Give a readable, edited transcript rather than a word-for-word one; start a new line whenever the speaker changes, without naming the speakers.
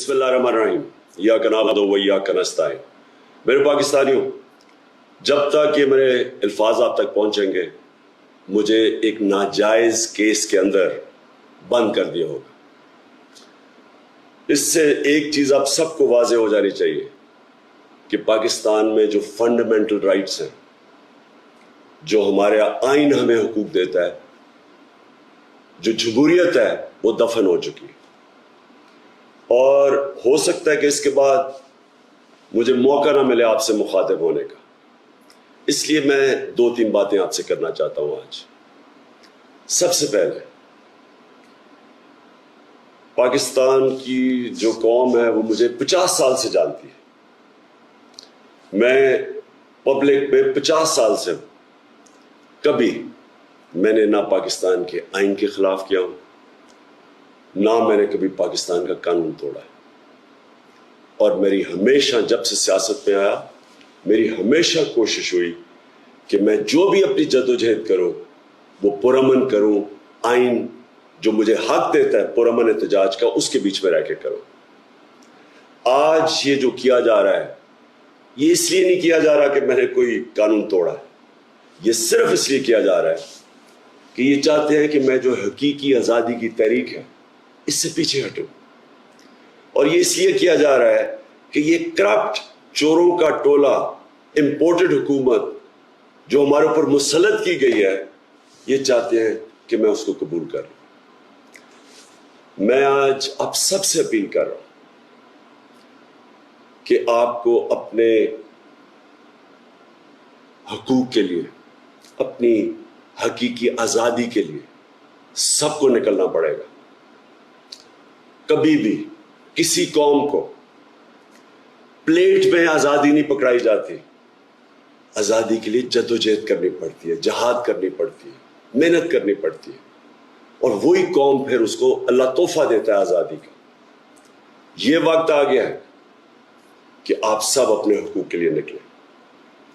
बिस्मिल्लाहिर्रहमानिर्रहीम इय्याका नअबुदु व इय्याका नस्तईन। मेरे पाकिस्तानियों, जब तक ये मेरे अल्फाज आप तक पहुंचेंगे मुझे एक नाजायज केस के अंदर बंद कर दिया होगा। इससे एक चीज आप सबको वाज़ेह हो जानी चाहिए कि पाकिस्तान में जो फंडामेंटल राइट्स हैं, जो हमारे आइन हमें हुकूक देता है, जो जमहूरियत है, वो दफन हो चुकी है। और हो सकता है कि इसके बाद मुझे मौका ना मिले आपसे मुखातिब होने का, इसलिए मैं 2-3 बातें आपसे करना चाहता हूं आज। सबसे पहले, पाकिस्तान की जो कौम है वो मुझे 50 साल से जानती है। मैं पब्लिक में 50 साल से कभी मैंने ना पाकिस्तान के आइन के खिलाफ किया हूं, ना मैंने कभी पाकिस्तान का कानून तोड़ा है। और मेरी हमेशा, जब से सियासत में आया, मेरी हमेशा कोशिश हुई कि मैं जो भी अपनी जद्दोजहद करूं वो पुरअमन करूं, आइन जो मुझे हक देता है पुरअमन एहतजाज का, उसके बीच में रह के करूं। आज ये जो किया जा रहा है, ये इसलिए नहीं किया जा रहा कि मैंने कोई कानून तोड़ा है, ये सिर्फ इसलिए किया जा रहा है कि ये चाहते हैं कि मैं जो हकीकी आज़ादी की तहरीक है इससे पीछे हटूं। और ये इसलिए किया जा रहा है कि ये करप्ट चोरों का टोला, इंपोर्टेड हुकूमत जो हमारे ऊपर मुसल्लत की गई है, ये चाहते हैं कि मैं उसको कबूल कर लूं। मैं आज आप सबसे अपील कर रहा हूं कि आपको अपने हकूक के लिए, अपनी हकीकी आज़ादी के लिए सबको निकलना पड़ेगा। कभी भी किसी कौम को प्लेट में आज़ादी नहीं पकड़ाई जाती। आज़ादी के लिए जद्दोजहद करनी पड़ती है, जहाद करनी पड़ती है, मेहनत करनी पड़ती है, और वही कौम फिर उसको अल्लाह तोहफा देता है आज़ादी का। ये वक्त आ गया है कि आप सब अपने हुकूक के लिए निकलें।